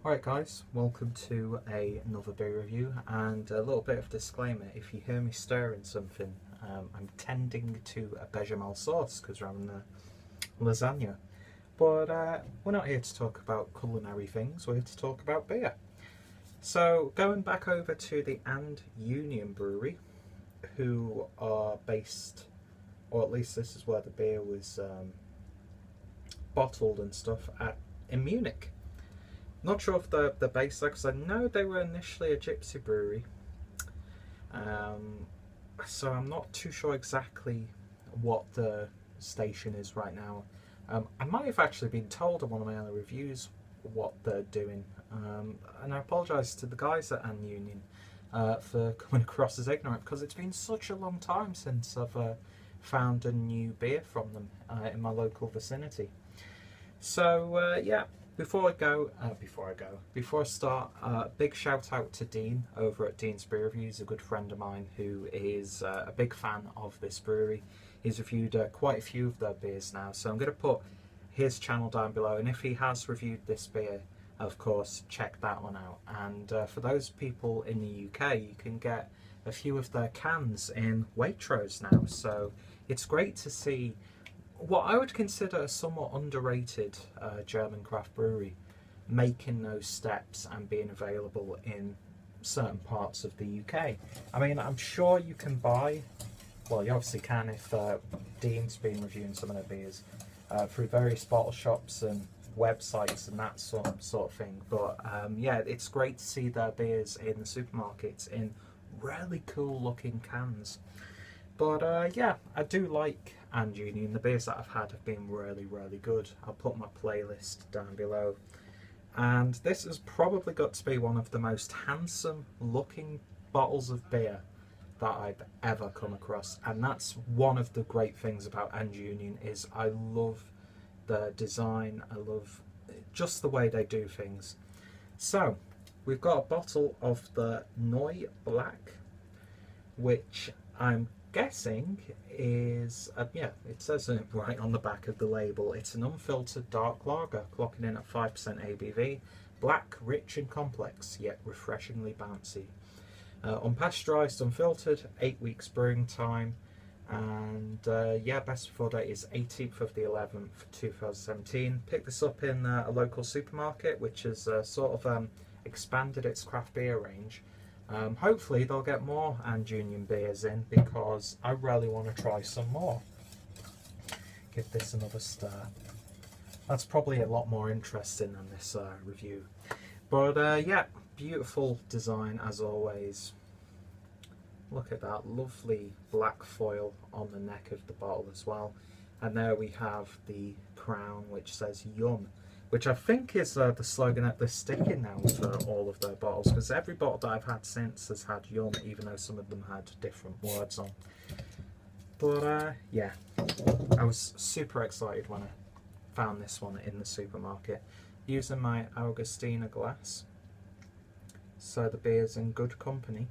Alright guys, welcome to another beer review, and a little bit of disclaimer: if you hear me stirring something, I'm tending to a bechamel sauce because we're having a lasagna. But we're not here to talk about culinary things, we're here to talk about beer. So going back over to the And Union Brewery, who are based, or at least this is where the beer was bottled and stuff, in Munich. Not sure if they're based there, because I know they were initially a gypsy brewery. So I'm not too sure exactly what the station is right now. I might have actually been told in one of my other reviews what they're doing. And I apologise to the guys at And Union for coming across as ignorant, because it's been such a long time since I've found a new beer from them in my local vicinity. So yeah. Before I start, big shout out to Dean over at Dean's Beer Reviews, a good friend of mine who is a big fan of this brewery. He's reviewed quite a few of their beers now, so I'm going to put his channel down below, and if he has reviewed this beer, of course, check that one out. And for those people in the UK, you can get a few of their cans in Waitrose now, so it's great to see what I would consider a somewhat underrated German craft brewery making those steps and being available in certain parts of the UK. I mean, I'm sure you can buy, well, you obviously can if Dean's been reviewing some of their beers through various bottle shops and websites and that sort of thing. But yeah, it's great to see their beers in the supermarkets in really cool looking cans. But yeah, I do like And Union. The beers that I've had have been really, really good. I'll put my playlist down below. And this has probably got to be one of the most handsome looking bottles of beer that I've ever come across. And that's one of the great things about And Union, is I love the design, I love just the way they do things. So, we've got a bottle of the NEU BLK, which I'm guessing is, yeah, it says it right on the back of the label. It's an unfiltered dark lager, clocking in at 5% ABV. Black, rich and complex, yet refreshingly bouncy. Unpasteurised, unfiltered, 8 weeks brewing time. And yeah, best before date is 18th of the 11th, 2017. Picked this up in a local supermarket, which has sort of expanded its craft beer range. Hopefully they'll get more And Union beers in, because I really want to try some more. Give this another stir. That's probably a lot more interesting than this review. But yeah, beautiful design as always. Look at that lovely black foil on the neck of the bottle as well. And there we have the crown, which says Yum, which I think is the slogan that they're sticking now for all of their bottles, because every bottle that I've had since has had Yum, even though some of them had different words on. But yeah, I was super excited when I found this one in the supermarket, using my Augustina glass, so the beer's in good company.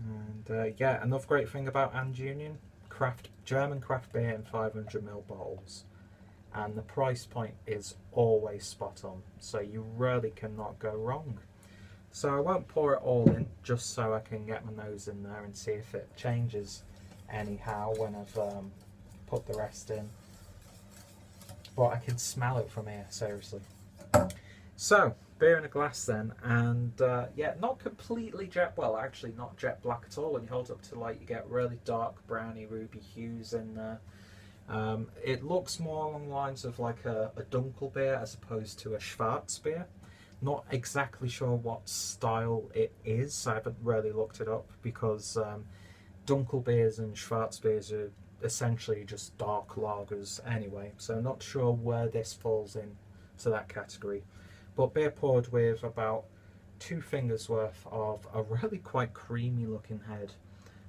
And yeah, another great thing about And Union, German craft beer in 500ml bottles. And the price point is always spot on, so you really cannot go wrong. So I won't pour it all in, just so I can get my nose in there and see if it changes anyhow when I've put the rest in. But I can smell it from here, seriously. So, beer in a glass then, and yeah, not completely jet, well actually not jet black at all. When you hold it up to light, you get really dark browny ruby hues in there. It looks more along the lines of like a dunkel beer as opposed to a Schwarz beer. Not exactly sure what style it is, I haven't really looked it up, because dunkel beers and Schwarz beers are essentially just dark lagers anyway, so not sure where this falls in to that category. But beer poured with about 2 fingers worth of a really quite creamy looking head,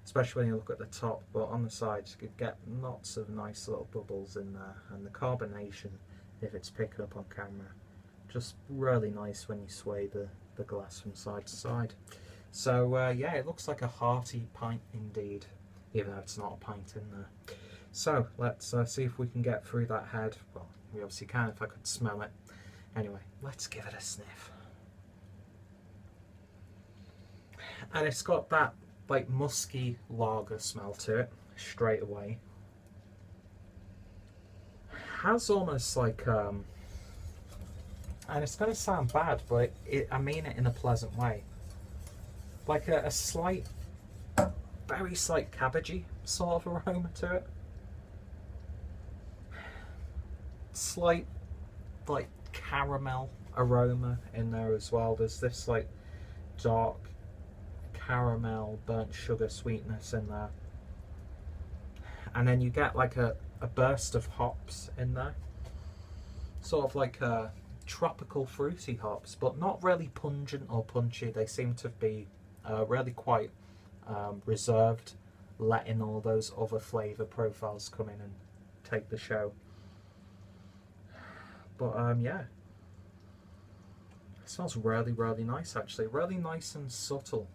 especially when you look at the top, but on the sides you could get lots of nice little bubbles in there, and the carbonation, if it's picking up on camera, just really nice when you sway the glass from side to side. So yeah, it looks like a hearty pint indeed, even though it's not a pint in there. So let's see if we can get through that head. Well, we obviously can if I could smell it. Anyway, let's give it a sniff. And it's got that like musky lager smell to it straight away. Has almost like and it's going to sound bad, but I mean it in a pleasant way. Like a slight, very slight cabbagey sort of aroma to it. Slight like caramel aroma in there as well. There's this like dark caramel, burnt sugar sweetness in there. And then you get like a burst of hops in there. Sort of like tropical fruity hops, but not really pungent or punchy. They seem to be really quite reserved, letting all those other flavour profiles come in and take the show. But yeah, it smells really, really nice actually. Really nice and subtle,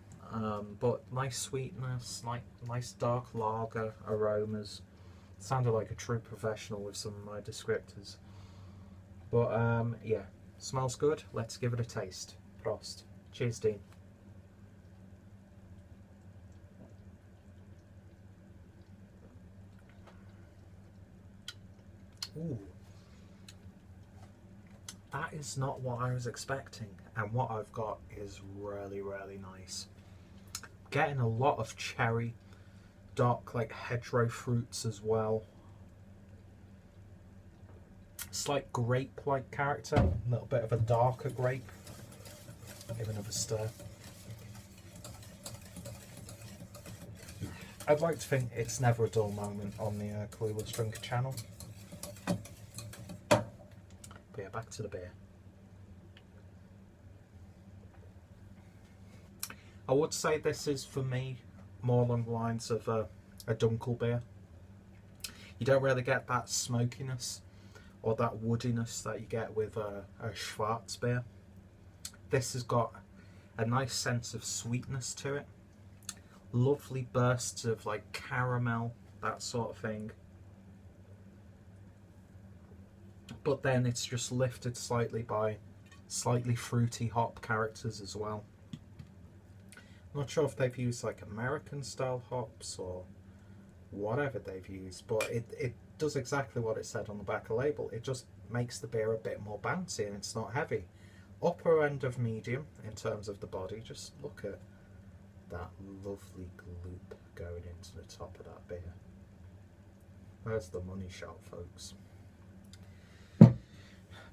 but nice sweetness, nice dark lager aromas. Sounded like a true professional with some of my descriptors. But yeah, smells good. Let's give it a taste. Prost. Cheers, Dean. Ooh. That is not what I was expecting, and what I've got is really, really nice. Getting a lot of cherry, dark like hedgerow fruits as well. Slight grape-like character, a little bit of a darker grape. Give another stir. I'd like to think it's never a dull moment on the Clueless Drinker channel. But yeah, back to the beer. I would say this is, for me, more along the lines of a Dunkel beer. You don't really get that smokiness or that woodiness that you get with a Schwarz beer. This has got a nice sense of sweetness to it. Lovely bursts of like caramel, that sort of thing. But then it's just lifted slightly by slightly fruity hop characters as well. Not sure if they've used like American style hops or whatever they've used, but it does exactly what it said on the back of the label. It just makes the beer a bit more bouncy and it's not heavy. Upper end of medium in terms of the body. Just look at that lovely gloop going into the top of that beer. There's the money shot, folks.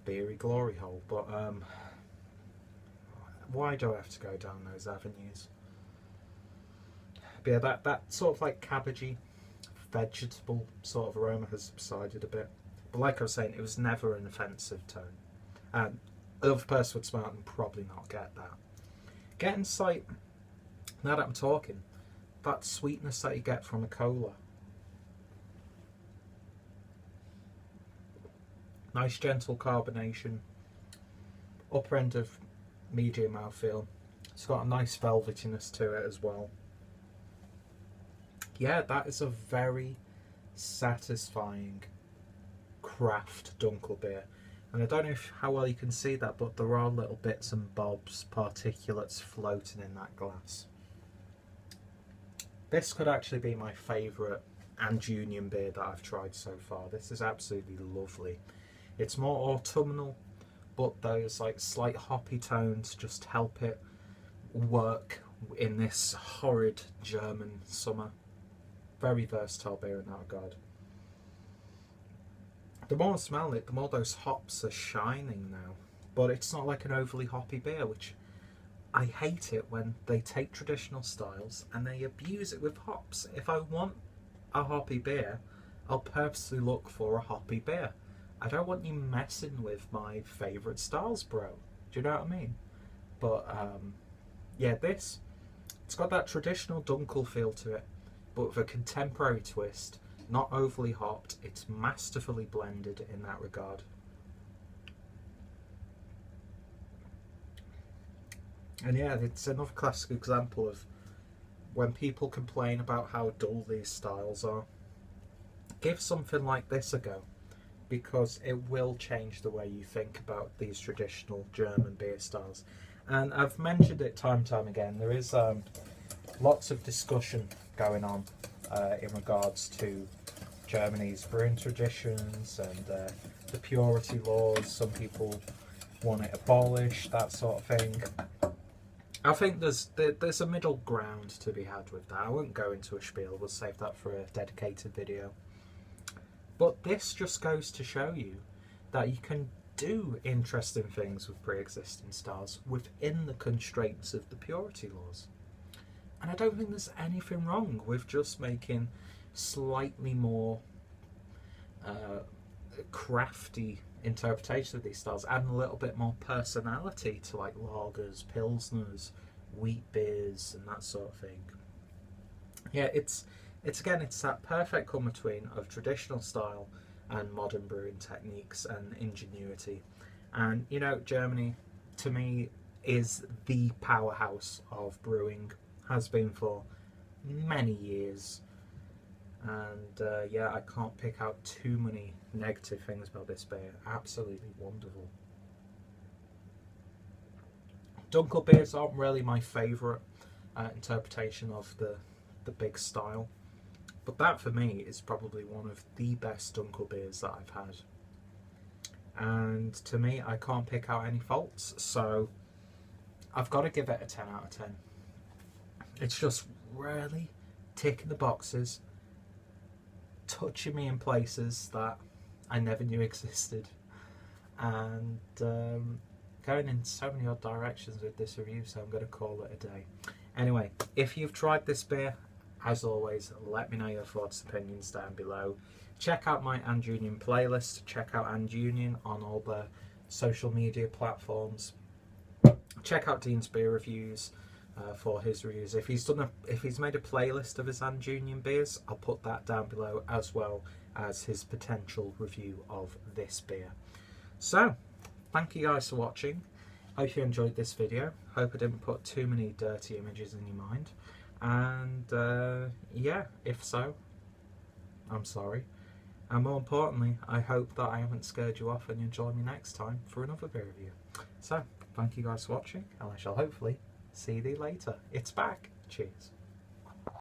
Beery glory hole. But why do I have to go down those avenues? But yeah, that sort of like cabbagey, vegetable sort of aroma has subsided a bit. But like I was saying, it was never an offensive tone. And another person would smell it and probably not get that. Getting sight, now that I'm talking, that sweetness that you get from a cola. Nice gentle carbonation. Upper end of medium mouthfeel. It's got a nice velvetiness to it as well. Yeah, that is a very satisfying craft Dunkel beer. And I don't know how well you can see that, but there are little bits and bobs, particulates floating in that glass. This could actually be my favourite and Union beer that I've tried so far. This is absolutely lovely. It's more autumnal, but those like slight hoppy tones just help it work in this horrid German summer. Very versatile beer in that regard. The more I smell it, the more those hops are shining now. But it's not like an overly hoppy beer, which I hate it when they take traditional styles and they abuse it with hops. If I want a hoppy beer, I'll purposely look for a hoppy beer. I don't want you messing with my favourite styles, bro. Do you know what I mean? But yeah, it's got that traditional Dunkel feel to it, but with a contemporary twist. Not overly hopped. It's masterfully blended in that regard. And yeah, it's another classic example of when people complain about how dull these styles are. Give something like this a go. because it will change the way you think about these traditional German beer styles. And I've mentioned it time and time again, there is lots of discussion going on in regards to Germany's brewing traditions and the purity laws. Some people want it abolished, that sort of thing. I think there's a middle ground to be had with that. I won't go into a spiel, we'll save that for a dedicated video. But this just goes to show you that you can do interesting things with pre-existing styles within the constraints of the purity laws. And I don't think there's anything wrong with just making slightly more crafty interpretation of these styles, adding a little bit more personality to like lagers, pilsners, wheat beers and that sort of thing. Yeah, it's that perfect come between of traditional style and modern brewing techniques and ingenuity. And you know, Germany to me is the powerhouse of brewing, has been for many years. And yeah, I can't pick out too many negative things about this beer. Absolutely wonderful. Dunkel beers aren't really my favourite interpretation of the big style, but that for me is probably one of the best Dunkel beers that I've had. And to me, I can't pick out any faults, so I've got to give it a 10 out of 10. It's just really ticking the boxes, touching me in places that I never knew existed, and going in so many odd directions with this review, so I'm going to call it a day. Anyway, if you've tried this beer, as always, let me know your thoughts and opinions down below. Check out my And Union playlist, check out And Union on all the social media platforms. Check out Dean's Beer Reviews for his reviews. If he's made a playlist of his And Union beers, I'll put that down below, as well as his potential review of this beer. So, thank you guys for watching. Hope you enjoyed this video. Hope I didn't put too many dirty images in your mind. And yeah, if so, I'm sorry. And more importantly, I hope that I haven't scared you off and you'll join me next time for another beer review. So, thank you guys for watching, and I shall hopefully see thee later. It's back. Cheers.